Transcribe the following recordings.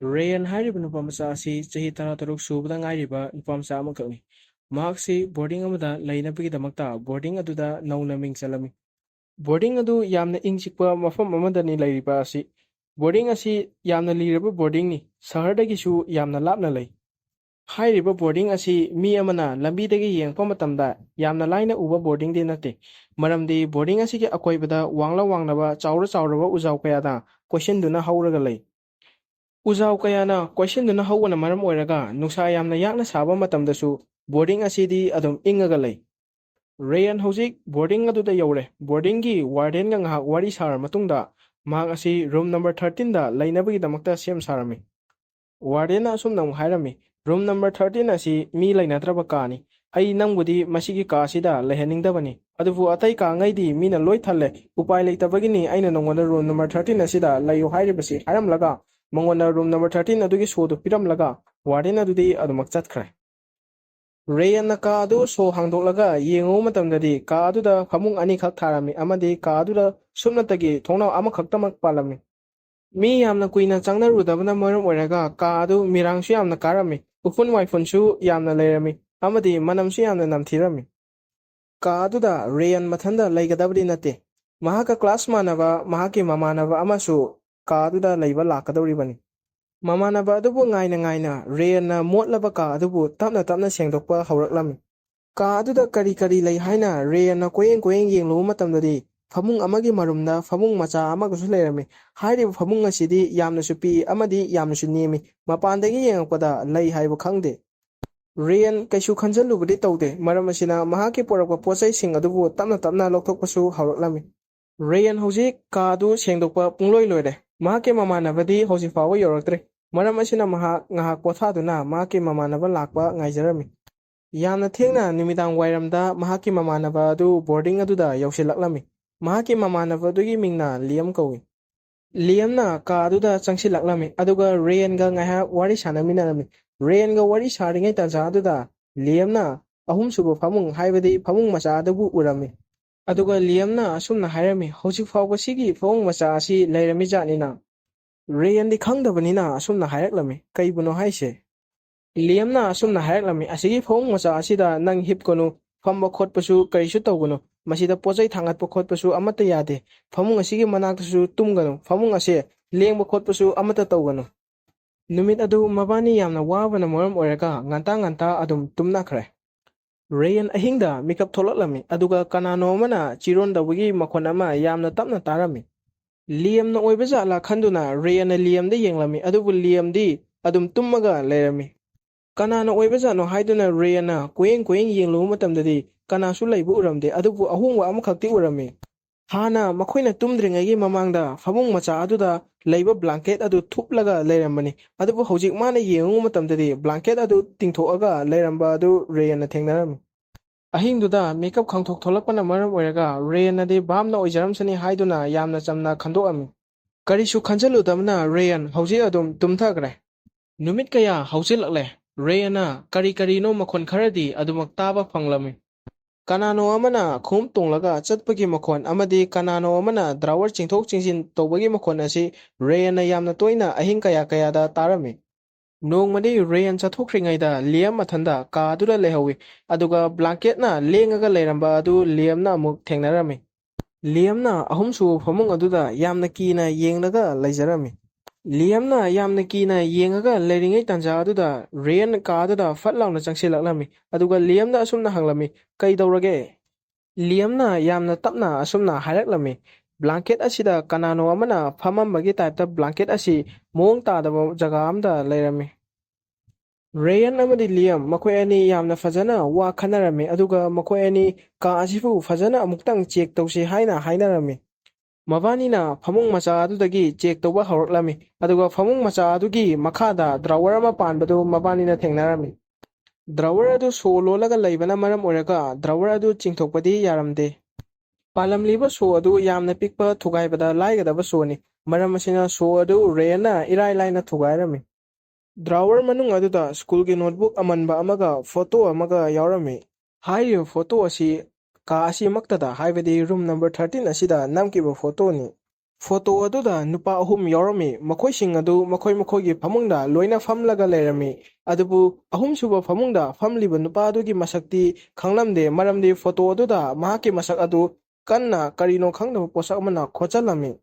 ꯔꯦꯌꯟ ꯍꯥꯏꯔꯤꯕ ꯅꯨꯄꯥꯃꯆꯥ ꯑꯁꯤ ꯆꯍꯤ 13 ꯁꯨꯕꯗ ꯉꯥꯏꯔꯤꯕ ꯅꯨꯄꯥꯃꯆꯥ ꯑꯃꯈꯛꯅꯤ꯫ ꯃꯍꯥꯛꯁꯤ ꯕꯣꯔꯗꯤꯡ ꯑꯃꯗ ꯂꯩꯅꯕꯒꯤꯗꯃꯛꯇ ꯕꯣꯔꯗꯤꯡ ꯑꯗꯨꯗ ꯅꯧꯅ ꯃꯤꯡ ꯆꯜꯂꯝꯃꯤ꯫ ꯕꯣꯔꯗꯤꯡ ꯑꯗꯨ ꯌꯥꯝꯅ ꯏꯪ ꯆꯤꯛꯄ ꯃꯐꯝ ꯑꯃꯗꯅꯤ ꯂꯩꯔꯤꯕ ꯑꯁꯤ꯫ ꯕꯣꯔꯗꯤꯡ ꯑꯁꯤ ꯌꯥꯝꯅ ꯂꯤꯔꯕ ꯕꯣꯔꯗꯤꯡꯅꯤ, ꯁꯍꯔꯗꯒꯤꯁꯨ ꯌꯥꯝꯅ ꯂꯥꯞꯅ ꯂꯩ꯫ ꯍꯥꯏꯔꯤꯕ ꯕꯣꯔꯗꯤꯡ ꯑꯁꯤ ꯃꯤ ꯑꯃꯅ ꯂꯝꯕꯤꯗꯒꯤ ꯌꯦꯡꯉꯛꯄ ꯃꯇꯝꯗ ꯌꯥꯝꯅ ꯂꯥꯏꯅ ꯎꯕ ꯕꯣꯔꯗꯤꯡꯗꯤ ꯅꯠꯇꯦ, ꯃꯔꯝꯗꯤ ꯕꯣꯔꯗꯤꯡ ꯑꯁꯤꯒꯤ ꯑꯀꯣꯏꯕꯗ ꯋꯥꯡꯂ ꯆꯥꯎꯔꯕ ꯎꯖꯥꯎ ꯀꯌꯥꯅ ꯀꯣꯏꯁꯤꯟꯗꯨꯅ ꯍꯧꯔꯒ ꯂꯩ꯫ ꯎꯖꯥꯎ ꯀꯌꯥꯅ ꯀꯣꯏꯁꯤꯟꯗꯨꯅ ꯍꯧꯕꯅ ꯃꯔꯝ ꯑꯣꯏꯔꯒ ꯅꯨꯡꯁꯥ ꯌꯥꯝꯅ ꯌꯥꯛꯅ ꯁꯥꯕ ꯃꯇꯝꯗꯁꯨ ꯕꯣꯔꯗꯤꯡ ꯑꯁꯤꯗꯤ ꯑꯗꯨꯝ ꯏꯪꯉꯒ ꯂꯩ꯫ ꯔꯦꯌꯟ ꯍꯧꯖꯤꯛ ꯕꯣꯔꯗꯤꯡ ꯑꯗꯨꯗ ꯌꯧꯔꯦ꯫ ꯕꯣꯔꯗꯤꯡꯒꯤ ꯋꯥꯔꯗꯦꯟꯒ ꯉꯥꯏꯍꯥꯛ ꯋꯥꯔꯤ ꯁꯥꯔꯕ ꯃꯇꯨꯡꯗ ꯃꯍꯥꯛ ꯑꯁꯤ ꯔꯨꯝ ꯅꯝꯕꯔ 13ꯗ ꯂꯩꯅꯕꯒꯤꯗꯃꯛꯇ ꯁꯦꯝ ꯁꯥꯔꯝꯃꯤ꯫ ꯋꯥꯔꯗꯦꯟꯅ ꯑꯁꯨꯝꯅ ꯑꯃꯨꯛ ꯍꯥꯏꯔꯝꯃꯤ, "ꯔꯨꯝ ꯅꯝꯕꯔ 13 ꯑꯁꯤ ꯃꯤ ꯂꯩꯅꯗ꯭ꯔꯕ ꯀꯥꯅꯤ꯫ ꯑꯩ ꯅꯪꯕꯨꯗꯤ ꯃꯁꯤꯒꯤ ꯀꯥ ꯑꯁꯤꯗ ꯂꯩꯍꯟꯅꯤꯡꯗꯕꯅꯤ, ꯑꯗꯨꯕꯨ ꯑꯇꯩ ꯀꯥꯉꯩꯗꯤ ꯃꯤꯅ ꯂꯣꯏ ꯊꯜꯂꯦ꯫ ꯎꯄꯥꯏ ꯂꯩꯇꯕꯒꯤꯅꯤ ꯑꯩꯅ ꯅꯉꯣꯟꯗ ꯔꯨꯝ ꯅꯝꯕꯔ 13 ꯑꯁꯤꯗ ꯂꯩꯌꯨ ꯍꯥꯏꯔꯤꯕꯁꯤ" ꯍꯥꯏꯔꯝꯂꯒ ꯃꯉꯣꯟꯗ ꯔꯨꯝ ꯅꯝꯕꯔ 13 ꯑꯗꯨꯒꯤ ꯁꯣꯗꯨ ꯄꯤꯔꯝꯂꯒ ꯋꯥꯔꯗꯦꯟ ꯑꯗꯨꯗꯤ ꯑꯗꯨꯃꯛ ꯆꯠꯈ꯭ꯔꯦ꯫ ꯔꯦꯌꯟꯅ ꯀꯥ ꯑꯗꯨ ꯁꯣ ꯍꯥꯡꯗꯣꯛꯂꯒ ꯌꯦꯡꯉꯨꯕ ꯃꯇꯝꯗꯗꯤ ꯀꯥ ꯑꯗꯨꯗ ꯐꯃꯨꯡ ꯑꯅꯤꯈꯛ ꯊꯥꯔꯝꯃꯤ ꯑꯃꯗꯤ ꯀꯥ ꯑꯗꯨꯗ ꯁꯨꯞꯅꯇꯒꯤ ꯊꯣꯡꯅꯥꯎ ꯑꯃꯈꯛꯇꯃꯛ ꯄꯥꯜꯂꯝꯃꯤ꯫ ꯃꯤ ꯌꯥꯝꯅ ꯀꯨꯏꯅ ꯆꯪꯅꯔꯨꯗꯕꯅ ꯃꯔꯝ ꯑꯣꯏꯔꯒ ꯀꯥ ꯑꯗꯨ ꯃꯤꯔꯥꯡꯁꯨ ꯌꯥꯝꯅ ꯀꯥꯔꯝꯃꯤ, ꯎꯐꯨꯟ ꯋꯥꯏꯐꯨꯟꯁꯨ ꯌꯥꯝꯅ ꯂꯩꯔꯝꯃꯤ ꯑꯃꯗꯤ ꯃꯅꯝꯁꯨ ꯌꯥꯝꯅ ꯅꯝꯊꯤꯔꯝꯃꯤ꯫ ꯀꯥ ꯑꯗꯨꯗ ꯔꯦꯌꯟ ꯃꯊꯟꯇ ꯂꯩꯒꯗꯕꯗꯤ ꯅꯠꯇꯦ, ꯃꯍꯥꯛꯀ ꯀ꯭ꯂꯥꯁ ꯃꯥꯟꯅꯕ ꯃꯍꯥꯛꯀꯤ ꯃꯃꯥꯟꯅꯕ ꯑꯃꯁꯨ ꯀꯥ ꯑꯗꯨꯗ ꯂꯩꯕ ꯂꯥꯛꯀꯗꯧꯔꯤꯕꯅꯤ꯫ ꯃꯃꯥꯟꯅꯕ ꯑꯗꯨꯕꯨ ꯉꯥꯏꯅ ꯉꯥꯏꯅ ꯔꯦꯌꯟꯅ ꯃꯣꯠꯂꯕ ꯀꯥ ꯑꯗꯨꯕꯨ ꯇꯞꯅ ꯇꯞꯅ ꯁꯦꯡꯗꯣꯛꯄ ꯍꯧꯔꯛꯂꯝꯃꯤ꯫ ꯀꯥ ꯑꯗꯨꯗ ꯀꯔꯤ ꯀꯔꯤ ꯂꯩ ꯍꯥꯏꯅ ꯔꯦꯌꯟꯅ ꯀꯣꯏꯌꯦꯡ ꯌꯦꯡꯂꯨꯕ ꯃꯇꯝꯗꯗꯤ ꯐꯃꯨꯡ ꯑꯃꯒꯤ ꯃꯔꯨꯝꯗ ꯐꯃꯨꯡ ꯃꯆꯥ ꯑꯃꯒꯁꯨ ꯂꯩꯔꯝꯃꯤ꯫ ꯍꯥꯏꯔꯤꯕ ꯐꯃꯨꯡ ꯑꯁꯤꯗꯤ ꯌꯥꯝꯅꯁꯨ ꯄꯤꯛꯏ ꯑꯃꯗꯤ ꯌꯥꯝꯅꯁꯨ ꯅꯦꯝꯃꯤ, ꯃꯄꯥꯟꯗꯒꯤ ꯌꯦꯡꯉꯛꯄꯗ ꯂꯩ ꯍꯥꯏꯕ ꯈꯪꯗꯦ꯫ ꯔꯦꯌꯟ ꯀꯩꯁꯨ ꯈꯟꯖꯤꯜꯂꯨꯕꯗꯤ ꯇꯧꯗꯦ, ꯃꯔꯝ ꯑꯁꯤꯅ ꯃꯍꯥꯛꯀꯤ ꯄꯣꯔꯛꯄ ꯄꯣꯠꯆꯩꯁꯤꯡ ꯑꯗꯨꯕꯨ ꯇꯞꯅ ꯇꯞꯅ ꯂꯧꯊꯣꯛꯄꯁꯨ ꯍꯧꯔꯛꯂꯝꯃꯤ꯫ ꯔꯦꯌꯟ ꯍꯧꯖꯤꯛ ꯀꯥ ꯑꯗꯨ ꯁꯦꯡꯗꯣꯛꯄ ꯄꯨꯡꯂꯣꯏ ꯂꯣꯏꯔꯦ꯫ ꯃꯍꯥꯛꯀꯤ ꯃꯃꯥꯟꯅꯕꯗꯤ ꯍꯧꯖꯤꯛ ꯐꯥꯎꯕ ꯌꯧꯔꯛꯇ꯭ꯔꯤ, ꯃꯔꯝ ꯑꯁꯤꯅ ꯃꯍꯥꯛ ꯉꯥꯏꯍꯥꯛ ꯄꯣꯊꯥꯗꯨꯅ ꯃꯍꯥꯛꯀꯤ ꯃꯃꯥꯟꯅꯕ ꯂꯥꯛꯄ ꯉꯥꯏꯖꯔꯝꯃꯤ꯫ ꯌꯥꯝꯅ ꯊꯦꯡꯅ ꯅꯨꯃꯤꯗꯥꯡ ꯋꯥꯏꯔꯝꯗ ꯃꯍꯥꯛꯀꯤ ꯃꯃꯥꯟꯅꯕ ꯑꯗꯨ ꯕꯣꯔꯗꯤꯡ ꯑꯗꯨꯗ ꯌꯧꯁꯤꯜꯂꯛꯂꯝꯃꯤ꯫ ꯃꯍꯥꯛꯀꯤ ꯃꯃꯥꯟꯅꯕ ꯑꯗꯨꯒꯤ ꯃꯤꯡꯅ ꯂꯤꯌꯝ ꯀꯧꯏ꯫ ꯂꯤꯌꯝꯅ ꯀꯥ ꯑꯗꯨꯗ ꯆꯪꯁꯤꯜꯂꯛꯂꯝꯃꯤ ꯑꯗꯨꯒ ꯔꯦꯌꯟꯒ ꯉꯥꯏꯍꯥꯛ ꯋꯥꯔꯤ ꯁꯥꯟꯅꯃꯤꯟꯅꯔꯝꯃꯤ꯫ ꯔꯦꯌꯟꯒ ꯋꯥꯔꯤ ꯁꯥꯔꯤꯉꯩ ꯇꯥꯟꯖꯥ ꯑꯗꯨꯗ ꯂꯤꯌꯝꯅ ꯑꯍꯨꯝꯁꯨꯕ ꯐꯃꯨꯡ ꯍꯥꯏꯕꯗꯤ ꯐꯃꯨꯡ ꯃꯆꯥ ꯑꯗꯨꯕꯨ ꯎꯔꯝꯃꯤ꯫ ꯑꯗꯨꯒ ꯂꯤꯌꯝꯅ ꯑꯁꯨꯝꯅ ꯍꯥꯏꯔꯝꯃꯤ, "ꯍꯧꯖꯤꯛ ꯐꯥꯎꯕ ꯁꯤꯒꯤ ꯐꯃꯨꯡ ꯃꯆꯥ ꯑꯁꯤ ꯂꯩꯔꯝꯃꯤ ꯖꯥꯠꯅꯤꯅ"꯫ ꯔꯦꯌꯟꯗꯤ ꯈꯪꯗꯕꯅꯤꯅ ꯑꯁꯨꯝꯅ ꯍꯥꯏꯔꯛꯂꯝꯃꯤ, "ꯀꯩꯕꯨꯅꯣ ꯍꯥꯏꯁꯦ"꯫ ꯂꯤꯌꯝꯅ ꯑꯁꯨꯝꯅ ꯍꯥꯏꯔꯛꯂꯝꯃꯤ, "ꯑꯁꯤꯒꯤ ꯐꯃꯨꯡ ꯃꯆꯥ ꯑꯁꯤꯗ ꯅꯪ ꯍꯤꯞꯀꯅꯨ, ꯐꯝꯕ ꯈꯣꯠꯄꯁꯨ ꯀꯔꯤꯁꯨ ꯇꯧꯒꯅꯨ, ꯃꯁꯤꯗ ꯄꯣꯠꯆꯩ ꯊꯥꯡꯒꯠꯄ ꯈꯣꯠꯄꯁꯨ ꯑꯃꯠꯇ ꯌꯥꯗꯦ, ꯐꯃꯨꯡ ꯑꯁꯤꯒꯤ ꯃꯅꯥꯛꯇꯁꯨ ꯇꯨꯝꯒꯅꯨ, ꯐꯃꯨꯡ ꯑꯁꯦ ꯂꯦꯡꯕ ꯈꯣꯠꯄꯁꯨ ꯑꯃꯠꯇ ꯇꯧꯒꯅꯨ"꯫ ꯅꯨꯃꯤꯠ ꯑꯗꯨ ꯃꯕꯥꯅꯤ ꯌꯥꯝꯅ ꯋꯥꯕꯅ ꯃꯔꯝ ꯑꯣꯏꯔꯒ ꯉꯟꯇꯥ ꯑꯗꯨꯝ ꯇꯨꯝꯅꯈ꯭ꯔꯦ꯫ ꯔꯦꯌꯟ ꯑꯍꯤꯡꯗ ꯃꯤꯀꯞ ꯊꯣꯛꯂꯛꯂꯝꯃꯤ ꯑꯗꯨꯒ ꯀꯅꯥꯅꯣ ꯑꯃꯅ ꯆꯤꯔꯣꯟ ꯇꯧꯕꯒꯤ ꯃꯈꯣꯟ ꯑꯃ ꯌꯥꯝꯅ ꯇꯞꯅ ꯇꯥꯔꯝꯃꯤ꯫ ꯂꯤꯌꯝꯅ ꯑꯣꯏꯕ ꯖꯥꯠꯂꯥ ꯈꯟꯗꯨꯅ ꯔꯦꯌꯟꯅ ꯂꯤꯌꯝꯗ ꯌꯦꯡꯂꯝꯃꯤ, ꯑꯗꯨꯕꯨ ꯂꯤꯌꯝꯗꯤ ꯑꯗꯨꯝ ꯇꯨꯝꯃꯒ ꯂꯩꯔꯝꯃꯤ꯫ ꯀꯅꯥꯅ ꯑꯣꯏꯕꯖꯥꯠꯅꯣ ꯍꯥꯏꯗꯨꯅ ꯔꯦꯌꯟꯅ ꯀꯣꯏꯌꯦꯡ ꯌꯦꯡꯂꯨꯕ ꯃꯇꯝꯗꯗꯤ ꯀꯅꯥꯁꯨ ꯂꯩꯕ ꯎꯔꯝꯗꯦ, ꯑꯗꯨꯕꯨ ꯑꯍꯣꯡꯕ ꯑꯃꯈꯛꯇꯤ ꯎꯔꯝꯃꯤ꯫ ꯍꯥꯟꯅ ꯃꯈꯣꯏꯅ ꯇꯨꯝꯗ꯭ꯔꯤꯉꯩꯒꯤ ꯃꯃꯥꯡꯗ ꯐꯃꯨꯡ ꯃꯆꯥ ꯑꯗꯨꯗ ꯂꯩꯕ ꯕ꯭ꯂꯥꯡꯀꯦꯠ ꯑꯗꯨ ꯊꯨꯞꯂꯒ ꯂꯩꯔꯝꯕꯅꯤ, ꯑꯗꯨꯕꯨ ꯍꯧꯖꯤꯛ ꯃꯥꯅ ꯌꯦꯡꯉꯨꯕ ꯃꯇꯝꯗꯗꯤ ꯕ꯭ꯂꯥꯡꯀꯦꯠ ꯑꯗꯨ ꯇꯤꯡꯊꯣꯛꯑꯒ ꯂꯩꯔꯝꯕ ꯑꯗꯨ ꯔꯦꯌꯟꯅ ꯊꯦꯡꯅꯔꯝꯃꯤ꯫ ꯑꯍꯤꯡꯗꯨꯗ ꯃꯤꯀꯞ ꯈꯪꯊꯣꯛ ꯊꯣꯛꯂꯛꯄꯅ ꯃꯔꯝ ꯑꯣꯏꯔꯒ ꯔꯦꯌꯟꯅꯗꯤ ꯚꯥꯞꯅ ꯑꯣꯏꯖꯔꯝꯁꯅꯤ ꯍꯥꯏꯗꯨꯅ ꯌꯥꯝꯅ ꯆꯝꯅ ꯈꯟꯗꯣꯛꯑꯝꯃꯤ꯫ ꯀꯔꯤꯁꯨ ꯈꯟꯖꯤꯜꯂꯨꯗꯕꯅ ꯔꯦꯌꯟ ꯍꯧꯖꯤꯛ ꯑꯗꯨꯝ ꯇꯨꯝꯊꯈ꯭ꯔꯦ꯫ ꯅꯨꯃꯤꯠ ꯀꯌꯥ ꯍꯧꯖꯤꯜꯂꯛꯂꯦ꯫ ꯔꯦꯌꯟꯅ ꯀꯔꯤꯅꯣ ꯃꯈꯣꯟ ꯈꯔꯗꯤ ꯑꯗꯨꯃꯛ ꯇꯥꯕ ꯐꯪꯂꯝꯃꯤ꯫ ꯀꯅꯥꯅꯣ ꯑꯃꯅ ꯈꯣꯡꯎꯞ ꯇꯣꯡꯂꯒ ꯆꯠꯄꯒꯤ ꯃꯈꯣꯟ ꯑꯃꯗꯤ ꯀꯅꯥꯅꯣ ꯑꯃꯅ ꯗ꯭ꯔꯥꯋꯔ ꯆꯤꯡꯊꯣꯛ ꯆꯤꯡꯁꯤꯟ ꯇꯧꯕꯒꯤ ꯃꯈꯣꯟ ꯑꯁꯤ ꯔꯦꯌꯟꯅ ꯌꯥꯝꯅ ꯇꯣꯏꯅ ꯑꯍꯤꯡ ꯀꯌꯥꯗ ꯇꯥꯔꯝꯃꯤ꯫ ꯅꯣꯡꯃꯗꯤ ꯔꯦꯌꯟ ꯆꯠꯊꯣꯛꯈ꯭ꯔꯤꯉꯩꯗ ꯂꯤꯌꯝ ꯃꯊꯟꯇ ꯀꯥ ꯑꯗꯨꯗ ꯂꯩꯍꯧꯏ, ꯑꯗꯨꯒ ꯕ꯭ꯂꯥꯡꯀꯦꯠꯅ ꯂꯦꯡꯉꯒ ꯂꯩꯔꯝꯕ ꯑꯗꯨ ꯂꯤꯌꯝꯅ ꯑꯃꯨꯛ ꯊꯦꯡꯅꯔꯝꯃꯤ꯫ ꯂꯤꯌꯝꯅ ꯑꯍꯨꯝꯁꯨꯕ ꯐꯃꯨꯡ ꯑꯗꯨꯗ ꯌꯥꯝꯅ ꯀꯤꯅ ꯌꯦꯡꯂꯒ ꯂꯩꯖꯔꯝꯃꯤ꯫ ꯂꯤꯌꯝꯅ ꯌꯥꯝꯅ ꯀꯤꯅ ꯌꯦꯡꯉꯒ ꯂꯩꯔꯤꯉꯩ ꯇꯥꯟꯖꯥ ꯑꯗꯨꯗ ꯔꯦꯌꯟ ꯀꯥ ꯑꯗꯨꯗ ꯐꯠ ꯂꯥꯎꯅ ꯆꯪꯁꯤꯜꯂꯛꯂꯝꯃꯤ ꯑꯗꯨꯒ ꯂꯤꯌꯝꯗ ꯑꯁꯨꯝꯅ ꯍꯪꯂꯝꯃꯤ, "ꯀꯩꯗꯧꯔꯒꯦ"꯫ ꯂꯤꯌꯝꯅ ꯌꯥꯝꯅ ꯇꯞꯅ ꯑꯁꯨꯝꯅ ꯍꯥꯏꯔꯛꯂꯝꯃꯤ, "ꯕ꯭ꯂꯥꯡꯀꯦꯠ ꯑꯁꯤꯗ ꯀꯅꯥꯅꯣ ꯑꯃꯅ ꯐꯝꯃꯝꯕꯒꯤ ꯇꯥꯏꯞꯇ ꯕ꯭ꯂꯥꯡꯀꯦꯠ ꯑꯁꯤ ꯃꯑꯣꯡ ꯇꯥꯗꯕ ꯖꯒꯥ ꯑꯃꯗ ꯂꯩꯔꯝꯃꯤ"꯫ ꯔꯦꯌꯟ ꯑꯃꯗꯤ ꯂꯤꯌꯝ ꯃꯈꯣꯏ ꯑꯅꯤ ꯌꯥꯝꯅ ꯐꯖꯅ ꯋꯥ ꯈꯟꯅꯔꯝꯃꯤ ꯑꯗꯨꯒ ꯃꯈꯣꯏ ꯑꯅꯤ ꯀꯥ ꯑꯁꯤꯕꯨ ꯐꯖꯅ ꯑꯃꯨꯛꯇꯪ ꯆꯦꯛ ꯇꯧꯁꯤ ꯍꯥꯏꯅ ꯍꯥꯏꯅꯔꯝꯃꯤ꯫ ꯃꯕꯥꯅꯤꯅ ꯐꯃꯨꯡ ꯃꯆꯥ ꯑꯗꯨꯗꯒꯤ ꯆꯦꯛ ꯇꯧꯕ ꯍꯧꯔꯛꯂꯝꯃꯤ ꯑꯗꯨꯒ ꯐꯃꯨꯡ ꯃꯆꯥ ꯑꯗꯨꯒꯤ ꯃꯈꯥꯗ ꯗ꯭ꯔꯥꯋꯔ ꯑꯃ ꯄꯥꯟꯕꯗꯨ ꯃꯕꯥꯅꯤꯅ ꯊꯦꯡꯅꯔꯝꯃꯤ꯫ ꯗ꯭ꯔꯥꯋꯔ ꯑꯗꯨ ꯁꯣ ꯂꯣꯜꯂꯒ ꯂꯩꯕꯅ ꯃꯔꯝ ꯑꯣꯏꯔꯒ ꯗ꯭ꯔꯥꯋꯔ ꯑꯗꯨ ꯆꯤꯡꯊꯣꯛꯄꯗꯤ ꯌꯥꯔꯝꯗꯦ꯫ ꯄꯥꯜꯂꯝꯂꯤꯕ ꯁꯣ ꯑꯗꯨ ꯌꯥꯝꯅ ꯄꯤꯛꯄ, ꯊꯨꯒꯥꯏꯕꯗ ꯂꯥꯏꯒꯗꯕ ꯁꯣꯅꯤ, ꯃꯔꯝ ꯑꯁꯤꯅ ꯁꯣ ꯑꯗꯨ ꯔꯦꯌꯟꯅ ꯏꯔꯥꯏ ꯂꯥꯏꯅ ꯊꯨꯒꯥꯏꯔꯝꯃꯤ꯫ ꯗ꯭ꯔꯥꯋꯔ ꯃꯅꯨꯡ ꯑꯗꯨꯗ ꯁ꯭ꯀꯨꯜꯒꯤ ꯅꯣꯠꯕꯨꯛ ꯑꯃꯟꯕ ꯑꯃꯒ ꯐꯣꯇꯣ ꯑꯃꯒ ꯌꯥꯎꯔꯝꯃꯤ꯫ ꯍꯥꯏꯔꯤꯕ ꯐꯣꯇꯣ ꯑꯁꯤ ꯀꯥ ꯑꯁꯤꯃꯛꯇꯗ ꯍꯥꯏꯕꯗꯤ ꯔꯨꯝ ꯅꯝꯕꯔ 13 ꯑꯁꯤꯗ ꯅꯝꯈꯤꯕ ꯐꯣꯇꯣꯅꯤ꯫ ꯐꯣꯇꯣ ꯑꯗꯨꯗ ꯅꯨꯄꯥ ꯑꯍꯨꯝ ꯌꯥꯎꯔꯝꯃꯤ, ꯃꯈꯣꯏꯁꯤꯡ ꯑꯗꯨ ꯃꯈꯣꯏꯒꯤ ꯐꯃꯨꯡꯗ ꯂꯣꯏꯅ ꯐꯝꯂꯒ ꯂꯩꯔꯝꯃꯤ꯫ ꯑꯗꯨꯕꯨ ꯑꯍꯨꯝꯁꯨꯕ ꯐꯃꯨꯡꯗ ꯐꯝꯂꯤꯕ ꯅꯨꯄꯥ ꯑꯗꯨꯒꯤ ꯃꯁꯛꯇꯤ ꯈꯪꯂꯝꯗꯦ, ꯃꯔꯝꯗꯤ ꯐꯣꯇꯣ ꯑꯗꯨꯗ ꯃꯍꯥꯛꯀꯤ ꯃꯁꯛ ꯑꯗꯨ ꯀꯟꯅ ꯀꯔꯤꯅꯣ ꯈꯪꯗꯕ ꯄꯣꯠꯁꯛ ꯑꯃꯅ ꯈꯣꯠꯆꯜꯂꯝꯃꯤ꯫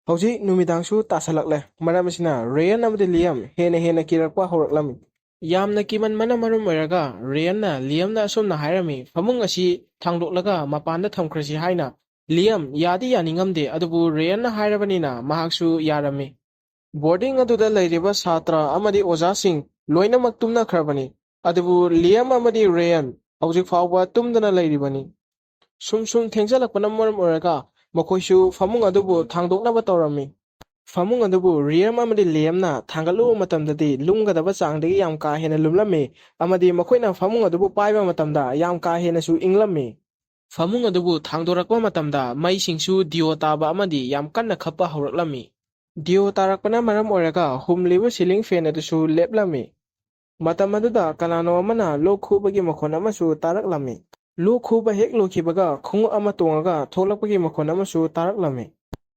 ꯍꯧꯖꯤꯛ ꯅꯨꯃꯤꯗꯥꯡꯁꯨ ꯇꯥꯁꯜꯂꯛꯂꯦ, ꯃꯔꯝ ꯑꯁꯤꯅ ꯔꯦꯌꯟ ꯑꯃꯗꯤ ꯂꯤꯌꯝ ꯍꯦꯟꯅ ꯀꯤꯔꯛꯄ ꯍꯧꯔꯛꯂꯝꯃꯤ꯫ ꯌꯥꯝꯅ ꯀꯤꯃꯟꯕꯅ ꯃꯔꯝ ꯑꯣꯏꯔꯒ ꯔꯦꯌꯟꯅ ꯂꯤꯌꯝꯗ ꯑꯁꯨꯝꯅ ꯍꯥꯏꯔꯝꯃꯤ, ꯐꯃꯨꯡ ꯑꯁꯤ ꯊꯥꯡꯗꯣꯛꯂꯒ ꯃꯄꯥꯟꯗ ꯊꯝꯈ꯭ꯔꯁꯤ ꯍꯥꯏꯅ꯫ ꯂꯤꯌꯝ ꯌꯥꯗꯤ ꯌꯥꯅꯤꯡꯉꯝꯗꯦ, ꯑꯗꯨꯕꯨ ꯔꯦꯌꯟꯅ ꯍꯥꯏꯔꯕꯅꯤꯅ ꯃꯍꯥꯛꯁꯨ ꯌꯥꯔꯝꯃꯤ꯫ ꯕꯣꯔꯗꯤꯡ ꯑꯗꯨꯗ ꯂꯩꯔꯤꯕ ꯁꯥꯇ꯭ꯔ ꯑꯃꯗꯤ ꯑꯣꯖꯥꯁꯤꯡ ꯂꯣꯏꯅꯃꯛ ꯇꯨꯝꯅꯈ꯭ꯔꯕꯅꯤ, ꯑꯗꯨꯕꯨ ꯂꯤꯌꯝ ꯑꯃꯗꯤ ꯔꯦꯌꯟ ꯍꯧꯖꯤꯛ ꯐꯥꯎꯕ ꯇꯨꯝꯗꯅ ꯂꯩꯔꯤꯕꯅꯤ꯫ ꯁꯨꯝ ꯊꯦꯡꯖꯤꯜꯂꯛꯄꯅ ꯃꯔꯝ ꯑꯣꯏꯔꯒ ꯃꯈꯣꯏꯁꯨ ꯐꯃꯨꯡ ꯑꯗꯨꯕꯨ ꯊꯥꯡꯗꯣꯛꯅꯕ ꯇꯧꯔꯝꯃꯤ꯫ ꯐꯃꯨꯡ ꯑꯗꯨꯕꯨ ꯔꯤꯌꯝ ꯑꯃꯗꯤ ꯂꯤꯌꯝꯅ ꯊꯥꯡꯒꯠꯂꯨꯕ ꯃꯇꯝꯗꯗꯤ ꯂꯨꯝꯒꯗꯕ ꯆꯥꯡꯗꯒꯤ ꯌꯥꯝ ꯀꯥ ꯍꯦꯟꯅ ꯂꯨꯝꯂꯝꯃꯤ, ꯑꯃꯗꯤ ꯃꯈꯣꯏꯅ ꯐꯃꯨꯡ ꯑꯗꯨꯕꯨ ꯄꯥꯏꯕ ꯃꯇꯝꯗ ꯌꯥꯝ ꯀꯥ ꯍꯦꯟꯅꯁꯨ ꯏꯪꯂꯝꯃꯤ꯫ ꯐꯃꯨꯡ ꯑꯗꯨꯕꯨ ꯊꯥꯡꯗꯣꯔꯛꯄ ꯃꯇꯝꯗ ꯃꯩꯁꯤꯡꯁꯨ ꯗꯤꯌꯣ ꯇꯥꯕ ꯑꯃꯗꯤ ꯌꯥꯝ ꯀꯟꯅ ꯈꯞꯄ ꯍꯧꯔꯛꯂꯝꯃꯤ꯫ ꯗꯤꯌꯣ ꯇꯥꯔꯛꯄꯅ ꯃꯔꯝ ꯑꯣꯏꯔꯒ ꯍꯨꯝꯂꯤꯕ ꯁꯤꯂꯤꯡ ꯐꯦꯟ ꯑꯗꯨꯁꯨ ꯂꯦꯞꯂꯝꯃꯤ꯫ ꯃꯇꯝ ꯑꯗꯨꯗ ꯀꯅꯥꯅꯣ ꯑꯃꯅ ꯂꯣꯛ ꯈꯨꯕꯒꯤ ꯃꯈꯣꯟ ꯑꯃꯁꯨ ꯇꯥꯔꯛꯂꯝꯃꯤ꯫ ꯂꯣꯛ ꯈꯨꯕ ꯍꯦꯛ ꯂꯣꯏꯈꯤꯕꯒ ꯈꯣꯡꯎꯞ ꯑꯃ ꯇꯣꯡꯉꯒ ꯊꯣꯛꯂꯛꯄꯒꯤ ꯃꯈꯣꯟ ꯑꯃꯁꯨ ꯇꯥꯔꯛꯂꯝꯃꯤ꯫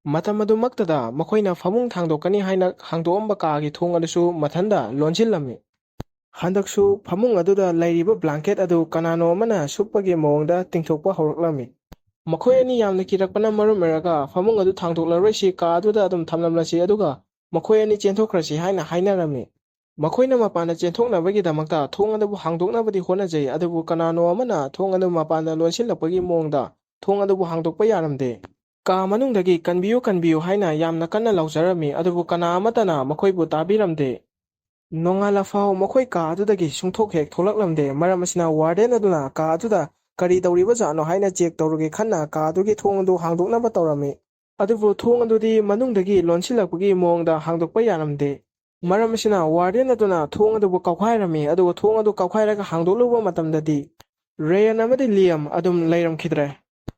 ꯃꯇꯝ ꯑꯗꯨꯃꯛꯇꯗ ꯃꯈꯣꯏꯅ ꯐꯃꯨꯡ ꯊꯥꯡꯗꯣꯛꯀꯅꯤ ꯍꯥꯏꯅ ꯍꯥꯡꯗꯣꯛꯑꯝꯕ ꯀꯥꯒꯤ ꯊꯣꯡ ꯑꯗꯨꯁꯨ ꯃꯊꯟꯇ ꯂꯣꯟꯁꯤꯜꯂꯝꯃꯤ꯫ ꯍꯟꯗꯛꯁꯨ ꯐꯃꯨꯡ ꯑꯗꯨꯗ ꯂꯩꯔꯤꯕ ꯕ꯭ꯂꯥꯡꯀꯦꯠ ꯑꯗꯨ ꯀꯅꯥꯅꯣ ꯑꯃꯅ ꯁꯨꯞꯄꯒꯤ ꯃꯑꯣꯡꯗ ꯇꯤꯡꯊꯣꯛꯄ ꯍꯧꯔꯛꯂꯝꯃꯤ꯫ ꯃꯈꯣꯏ ꯑꯅꯤ ꯌꯥꯝꯅ ꯀꯤꯔꯛꯄꯅ ꯃꯔꯝ ꯑꯣꯏꯔꯒ ꯐꯃꯨꯡ ꯑꯗꯨ ꯊꯥꯡꯗꯣꯛꯂꯔꯣꯏꯁꯤ, ꯀꯥ ꯑꯗꯨꯗ ꯑꯗꯨꯝ ꯊꯝꯂꯝꯂꯁꯤ ꯑꯗꯨꯒ ꯃꯈꯣꯏ ꯑꯅꯤ ꯆꯦꯟꯊꯣꯛꯈ꯭ꯔꯁꯤ ꯍꯥꯏꯅ ꯍꯥꯏꯅꯔꯝꯃꯤ꯫ ꯃꯈꯣꯏꯅ ꯃꯄꯥꯟꯗ ꯆꯦꯟꯊꯣꯛꯅꯕꯒꯤꯗꯃꯛꯇ ꯊꯣꯡ ꯑꯗꯨꯕꯨ ꯍꯥꯡꯗꯣꯛꯅꯕꯗꯤ ꯍꯣꯠꯅꯖꯩ, ꯑꯗꯨꯕꯨ ꯀꯅꯥꯅꯣ ꯑꯃꯅ ꯊꯣꯡ ꯑꯗꯨ ꯃꯄꯥꯟꯗ ꯂꯣꯟꯁꯤꯜꯂꯛꯄꯒꯤ ꯃꯑꯣꯡꯗ ꯊꯣꯡ ꯑꯗꯨꯕꯨ ꯍꯥꯡꯗꯣꯛꯄ ꯌꯥꯔꯝꯗꯦ꯫ ꯀꯥ ꯃꯅꯨꯡꯗꯒꯤ ꯀꯟꯕꯤꯌꯨ ꯀꯟꯕꯤꯌꯨ ꯍꯥꯏꯅ ꯌꯥꯝꯅ ꯀꯟꯅ ꯂꯥꯎꯖꯔꯝꯃꯤ, ꯑꯗꯨꯕꯨ ꯀꯅꯥ ꯑꯃꯠꯇꯅ ꯃꯈꯣꯏꯕꯨ ꯇꯥꯕꯤꯔꯝꯗꯦ꯫ ꯅꯣꯡꯉꯥꯜꯂꯐꯥꯎ ꯃꯈꯣꯏ ꯀꯥ ꯑꯗꯨꯗꯒꯤ ꯁꯨꯡꯊꯣꯛ ꯍꯦꯛ ꯊꯣꯛꯂꯛꯂꯝꯗꯦ, ꯃꯔꯝ ꯑꯁꯤꯅ ꯋꯥꯔꯗꯦꯟ ꯑꯗꯨꯅ ꯀꯥ ꯑꯗꯨꯗ ꯀꯔꯤ ꯇꯧꯔꯤꯕꯖꯥꯠꯅꯣ ꯍꯥꯏꯅ ꯆꯦꯛ ꯇꯧꯔꯒꯦ ꯈꯟꯅ ꯀꯥ ꯑꯗꯨꯒꯤ ꯊꯣꯡ ꯑꯗꯨ ꯍꯥꯡꯗꯣꯛꯅꯕ ꯇꯧꯔꯝꯃꯤ꯫ ꯑꯗꯨꯕꯨ ꯊꯣꯡ ꯑꯗꯨꯗꯤ ꯃꯅꯨꯡꯗꯒꯤ ꯂꯣꯟꯁꯤꯜꯂꯛꯄꯒꯤ ꯃꯑꯣꯡꯗ ꯍꯥꯡꯗꯣꯛꯄ ꯌꯥꯔꯝꯗꯦ꯫ ꯃꯔꯝ ꯑꯁꯤꯅ ꯋꯥꯔꯗꯦꯟ ꯑꯗꯨꯅ ꯊꯣꯡ ꯑꯗꯨꯕꯨ ꯀꯥꯎꯈꯥꯏꯔꯝꯃꯤ, ꯑꯗꯨꯒ ꯊꯣꯡ ꯑꯗꯨ ꯀꯥꯎꯈꯥꯏꯔꯒ ꯍꯥꯡꯗꯣꯛꯂꯨꯕ ꯃꯇꯝꯗꯗꯤ ꯔꯦꯌꯟ ꯑꯃꯗꯤ ꯂꯤꯌꯝ ꯑꯗꯨꯝ ꯂꯩꯔꯝꯈꯤꯗ꯭ꯔꯦ꯫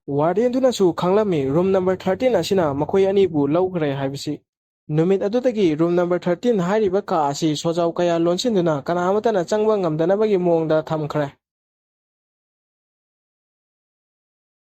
ꯋꯥꯔꯗꯦꯟꯗꯨꯅꯁꯨ ꯈꯪꯂꯝꯃꯤ ꯔꯨꯝ ꯅꯝꯕꯔ 13 ꯑꯁꯤꯅ ꯃꯈꯣꯏ ꯑꯅꯤꯕꯨ ꯂꯧꯈ꯭ꯔꯦ ꯍꯥꯏꯕꯁꯤ꯫ ꯅꯨꯃꯤꯠ ꯑꯗꯨꯗꯒꯤ ꯔꯨꯝ ꯅꯝꯕꯔ 13 ꯍꯥꯏꯔꯤꯕ ꯀꯥ ꯑꯁꯤ ꯁꯣꯖꯥꯎ ꯀꯌꯥ ꯂꯣꯟꯁꯤꯟꯗꯨꯅ ꯀꯅꯥ ꯑꯃꯠꯇꯅ ꯆꯪꯕ ꯉꯝꯗꯅꯕꯒꯤ ꯃꯑꯣꯡꯗ ꯊꯝꯈ꯭ꯔꯦ꯫